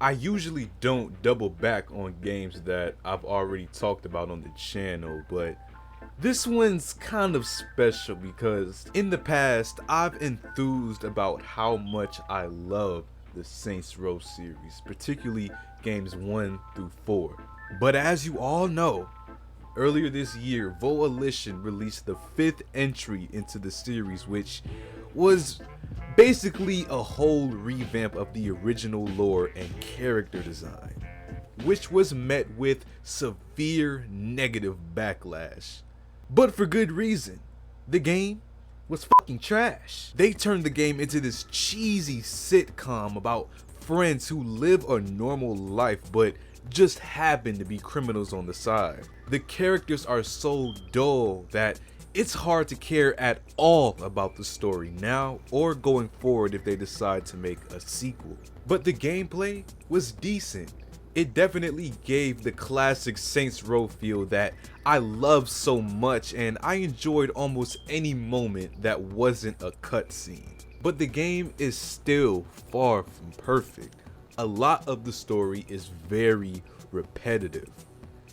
I usually don't double back on games that I've already talked about on the channel, but this one's kind of special because in the past I've enthused about how much I love the Saints Row series, particularly games 1 through 4. But as you all know, earlier this year 𝘕𝘓𝘕 released the 5th entry into the series, which was basically a whole revamp of the original lore and character design, which was met with severe negative backlash. But for good reason. The game was fucking trash. They turned the game into this cheesy sitcom about friends who live a normal life but just happen to be criminals on the side. The characters are so dull that it's hard to care at all about the story now or going forward if they decide to make a sequel. But the gameplay was decent. It definitely gave the classic Saints Row feel that I love so much, and I enjoyed almost any moment that wasn't a cutscene. But the game is still far from perfect. A lot of the story is very repetitive.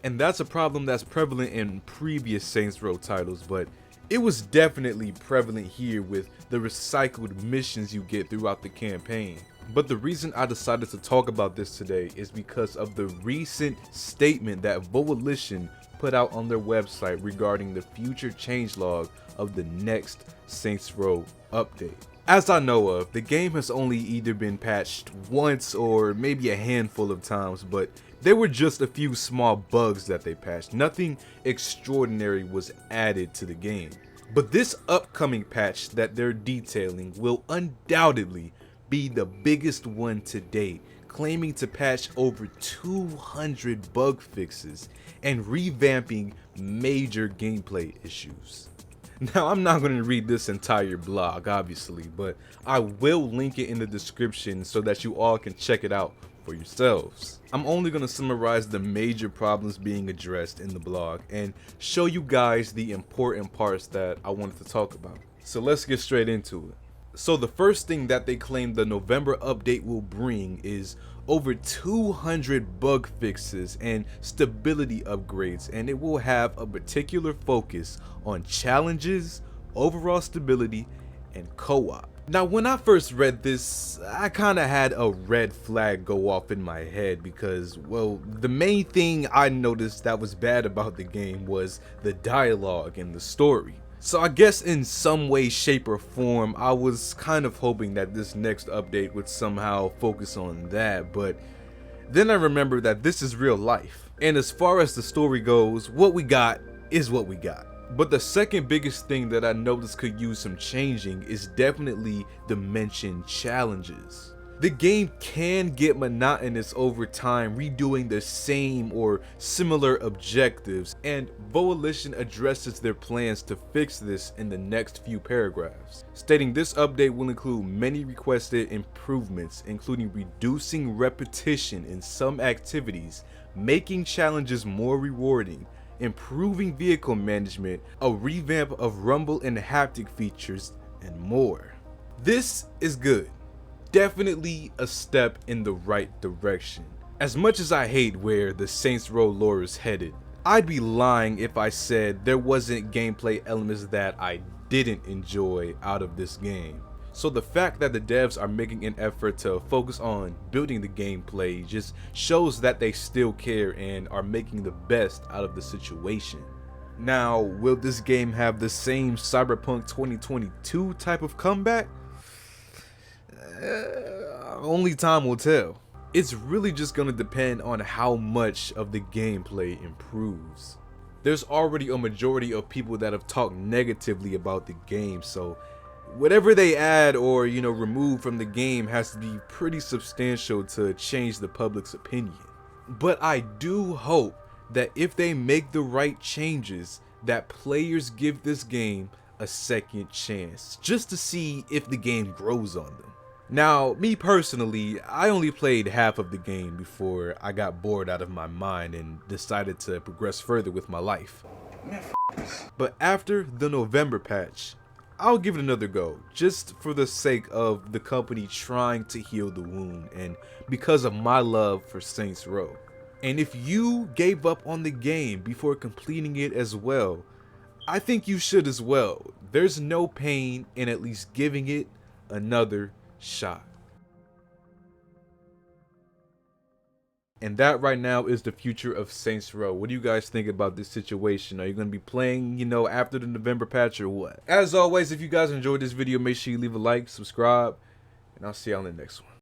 And that's a problem that's prevalent in previous Saints Row titles, but it was definitely prevalent here with the recycled missions you get throughout the campaign. But the reason I decided to talk about this today is because of the recent statement that 𝘕𝘓𝘕 put out on their website regarding the future changelog of the next Saints Row update. As I know of, the game has only either been patched once or maybe a handful of times, but there were just a few small bugs that they patched. Nothing extraordinary was added to the game. But this upcoming patch that they're detailing will undoubtedly be the biggest one to date, claiming to patch over 200 bug fixes and revamping major gameplay issues. Now, I'm not going to read this entire blog, obviously, but I will link it in the description so that you all can check it out for yourselves. I'm only going to summarize the major problems being addressed in the blog and show you guys the important parts that I wanted to talk about. So let's get straight into it. So the first thing that they claim the November update will bring is over 200 bug fixes and stability upgrades, and it will have a particular focus on challenges, overall stability, and co-op. Now, when I first read this, I kind of had a red flag go off in my head because, well, the main thing I noticed that was bad about the game was the dialogue and the story. So I guess in some way, shape, or form, I was kind of hoping that this next update would somehow focus on that, but then I remembered that this is real life. And as far as the story goes, what we got is what we got. But the second biggest thing that I noticed could use some changing is definitely the mentioned challenges. The game can get monotonous over time redoing the same or similar objectives, and 𝘕𝘓𝘕 addresses their plans to fix this in the next few paragraphs, stating this update will include many requested improvements, including reducing repetition in some activities, making challenges more rewarding, improving vehicle management, a revamp of rumble and haptic features, and more. This is good. Definitely a step in the right direction. As much as I hate where the Saints Row lore is headed, I'd be lying if I said there wasn't gameplay elements that I didn't enjoy out of this game. So the fact that the devs are making an effort to focus on building the gameplay just shows that they still care and are making the best out of the situation. Now, will this game have the same Cyberpunk 2022 type of comeback? Only time will tell. It's really just gonna depend on how much of the gameplay improves. There's already a majority of people that have talked negatively about the game, so whatever they add or remove from the game has to be pretty substantial to change the public's opinion. But I do hope that if they make the right changes, that players give this game a second chance, just to see if the game grows on them. Now, me personally, I only played half of the game before I got bored out of my mind and decided to progress further with my life. But after the November patch, I'll give it another go, just for the sake of the company trying to heal the wound and because of my love for Saints Row. And if you gave up on the game before completing it as well, I think you should as well. There's no pain in at least giving it another shot. And that right now is the future of Saints Row. What do you guys think about this situation? Are you going to be playing, after the November patch or what? As always, if you guys enjoyed this video, make sure you leave a like, subscribe, and I'll see you on the next one.